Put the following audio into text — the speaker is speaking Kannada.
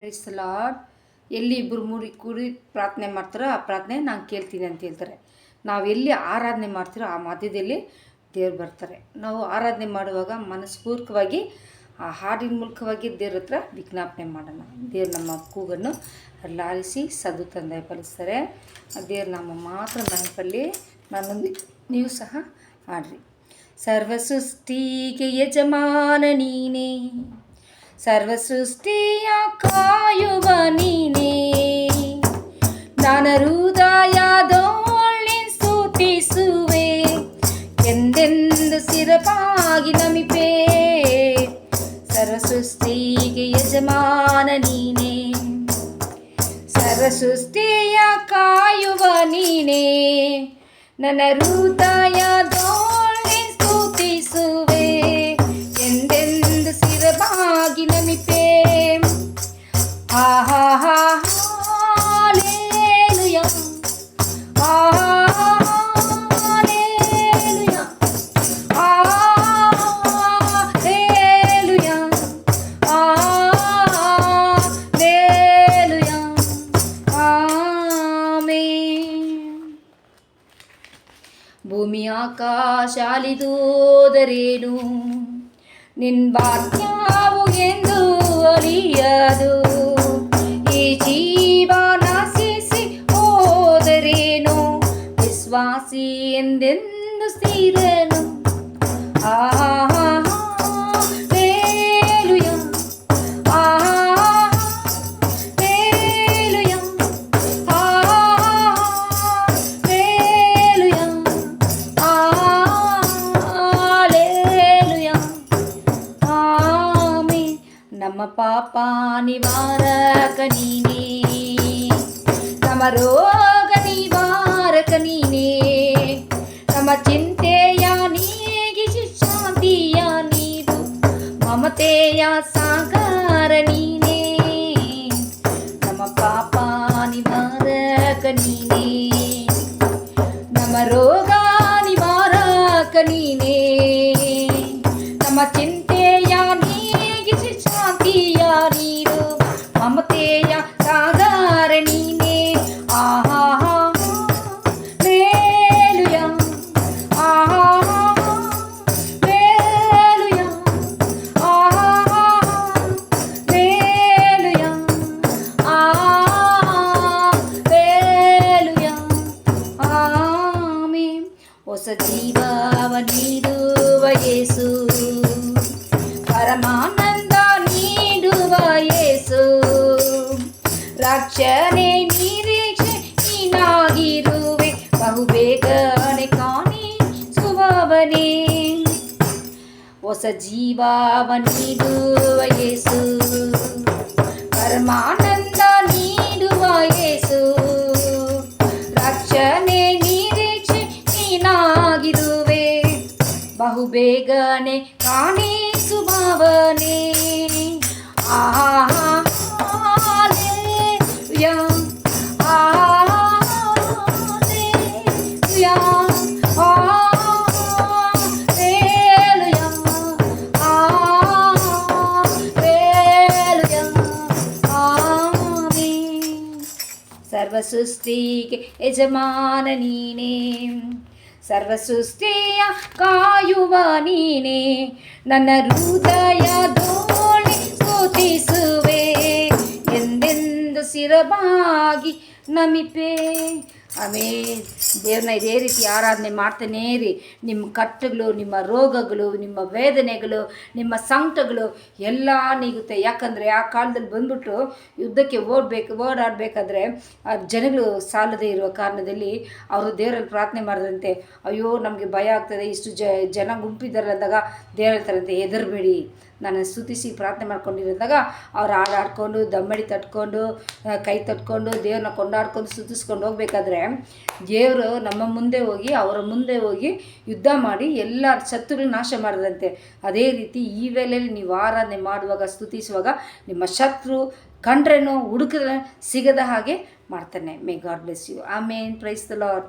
Price the lord. ಎಲ್ಲಿ ಇಬ್ಬರು ಮೂಡಿ ಕೂಡಿ ಪ್ರಾರ್ಥನೆ ಮಾಡ್ತಾರೋ ಆ ಪ್ರಾರ್ಥನೆ ನಾನು ಕೇಳ್ತೀನಿ ಅಂತ ಹೇಳ್ತಾರೆ. ನಾವು ಎಲ್ಲಿ ಆರಾಧನೆ ಮಾಡ್ತೀರೋ ಆ ಮಧ್ಯದಲ್ಲಿ ದೇವ್ರು ಬರ್ತಾರೆ. ನಾವು ಆರಾಧನೆ ಮಾಡುವಾಗ ಮನಸ್ಪೂರ್ವಕವಾಗಿ ಆ ಹಾಡಿನ ಮೂಲಕವಾಗಿ ದೇವ್ರ ಹತ್ರ ವಿಜ್ಞಾಪನೆ ಮಾಡೋಣ. ದೇವ್ರು ನಮ್ಮ ಕೂಗನ್ನು ಲಾಲಿಸಿ ಸದ್ದು ತಂದೆ ಫಲಿಸ್ತಾರೆ. ದೇವ್ರ ನಮ್ಮ ಮಾತ್ರ ನೆನಪಲ್ಲಿ ನನ್ನೊಂದಿಗೆ ನೀವು ಸಹ ಹಾಡ್ರಿ. ಸರ್ವ ಸೃಷ್ಟಿಗೆ ಯಜಮಾನ ನೀನೇ, ಸರ್ವ ಸೃಷ್ಟಿಯ ಕಾಯುವ ನೀನೇ, ನನ್ನ ಹೃದಯದೊಳ್ಳಿ ಸ್ತುತಿಸುವೆ, ಎಂದೆಂದು ಸ್ಥಿರವಾಗಿ ನಮಿಪೆ. ಸರ್ವ ಸೃಷ್ಟಿಗೆ ಯಜಮಾನ ನೀನೇ, ಸರ್ವ ಸೃಷ್ಟಿಯ ಕಾಯುವ ನೀನೇ, ನನ್ನ ಹೃದಯದೊಳ್ಳಿ ಸ್ತುತಿಸುವೆ, ಎಂದೆಂದು ಸ್ಥಿರವಾಗಿ ನಮಿಪೆ. ಆಹಾ hallelujah, hallelujah, hallelujah, hallelujah, amen. ಭೂಮಿ ಆಕಾಶ ಅಲಿದೋದರೇನು, ನಿನ್ ವಾಕ್ಯವು ಎಂದು ಅಳಿಯದು. ಈ ಜೀವ ನಶಿಸಿ ಹೋದರೇನು, ವಿಶ್ವಾಸಿ ಎಂದೆಂದು ಸ್ಥಿರನು. Hallelujah, hallelujah, hallelujah, hallelujah, amen. ನಮ್ಮ ಪಾಪ ನಿವಾರಕ ನೀನೇ, ನಮ್ಮ ರೋಗ ನಿವಾರಕ ನೀನೇ, ನಮ್ಮ ಚಿಂತೆಯ ನೀಗಿಸಿ ಶಾಂತಿಯ ನೀಡು, ಮಮತೆಯ ಸಾಗರ ನೀನೇ. ನಮ್ಮ ಪಾಪ ನಿವಾರಕ ನೀನೇ, ನಮ್ಮ ರೋಗ ನಿವಾರಕ ನೀನೇ, ನಮ್ಮ ಚಿಂತೆಯ ನೀಗಿಸಿ ಶಾಂತಿಯ ನೀಡು, ಮಮತೆಯ ಸಾಗರ ನೀನೇ. ಆಹಾ ಹಾಲೆಲೂಯಾ, ಆಹಾ ಹಾಲೆಲೂಯಾ, ಆಹಾ ಹಾಲೆಲೂಯಾ, ಹಾಲೆಲೂಯಾ, ಆಮೆನ್. ಹೊಸ ಜೀವವ ನೀಡುವ ಯೇಸು, ಪರಮಾನಂದ ನೀಡುವ ಯೇಸು, ರಕ್ಷಣೆ ನಿರೀಕ್ಷೆ ನೀನಾಗಿರುವೆ, ಬಹುಬೇಗನೆ ಕಾಣಿಸುವವನೇ. ಹೊಸ ಜೀವವ ನೀಡುವ ಯೇಸು, ಪರಮಾನಂದ ನೀಡುವ ಯೇಸು, ರಕ್ಷಣೆ ನಿರೀಕ್ಷೆ ನೀನಾಗಿರುವೆ, ಬಹುಬೇಗನೆ ಕಾಣಿಸುವವನೇ. ಆಹಾ hallelujah, hallelujah, hallelujah, hallelujah, amen. ಸರ್ವ ಸೃಷ್ಟಿಗೆ ಯಜಮಾನ ನೀನೇ, ಸರ್ವ ಸೃಷ್ಟಿಯ ಕಾಯುವ ನೀನೇ, ನನ್ನ ಹೃದಯದೊಳ್ಳಿ ಸ್ತುತಿಸುವೆ, ಎಂದೆಂದು ಸ್ಥಿರವಾಗಿ ನಮಿಪೆ. ಆಮೇಲೆ ದೇವ್ರನ್ನ ಇದೇ ರೀತಿ ಆರಾಧನೆ ಮಾಡ್ತಾನೇ ಇರಿ. ನಿಮ್ಮ ಕಷ್ಟಗಳು, ನಿಮ್ಮ ರೋಗಗಳು, ನಿಮ್ಮ ವೇದನೆಗಳು, ನಿಮ್ಮ ಸಂಕಟಗಳು ಎಲ್ಲ ನೀಗುತ್ತೆ. ಯಾಕಂದರೆ ಆ ಕಾಲದಲ್ಲಿ ಬಂದ್ಬಿಟ್ಟು ಯುದ್ಧಕ್ಕೆ ಓಡಾಡಬೇಕಾದ್ರೆ ಜನಗಳು ಸಾಲದೇ ಇರುವ ಕಾರಣದಲ್ಲಿ ಅವರು ದೇವರಲ್ಲಿ ಪ್ರಾರ್ಥನೆ ಮಾಡಿದ್ರಂತೆ. ಅಯ್ಯೋ ನಮಗೆ ಭಯ ಆಗ್ತದೆ, ಇಷ್ಟು ಜನ ಗುಂಪಿದ್ದಾರೆ ಅಂದಾಗ ದೇವ್ರು ಹೇಳ್ತಾರಂತೆ, ಹೆದರಬೇಡಿ, ನಾನು ಸ್ತುತಿಸಿ ಪ್ರಾರ್ಥನೆ ಮಾಡ್ಕೊಂಡಿರೋದಾಗ ಅವ್ರು ಹಾಡಾಡ್ಕೊಂಡು ದಮ್ಮಡಿ ತಟ್ಕೊಂಡು ಕೈ ತಟ್ಕೊಂಡು ದೇವ್ರನ್ನ ಕೊಂಡಾಡ್ಕೊಂಡು ಸ್ತುತಿಸ್ಕೊಂಡು ಹೋಗ್ಬೇಕಾದ್ರೆ ದೇವರು ನಮ್ಮ ಮುಂದೆ ಹೋಗಿ ಅವರ ಮುಂದೆ ಹೋಗಿ ಯುದ್ಧ ಮಾಡಿ ಎಲ್ಲ ಶತ್ರುಗಳನ್ನ ನಾಶ ಮಾಡಿದಂತೆ. ಅದೇ ರೀತಿ ಈ ವೇಳೆಯಲ್ಲಿ ನೀವು ಆರಾಧನೆ ಮಾಡುವಾಗ ಸ್ತುತಿಸುವಾಗ ನಿಮ್ಮ ಶತ್ರು ಕಂಡ್ರೇನೋ ಹುಡುಕಿದ್ರೆ ಸಿಗದ ಹಾಗೆ ಮಾಡ್ತಾನೆ. May god bless you. Amen. Praise the lord.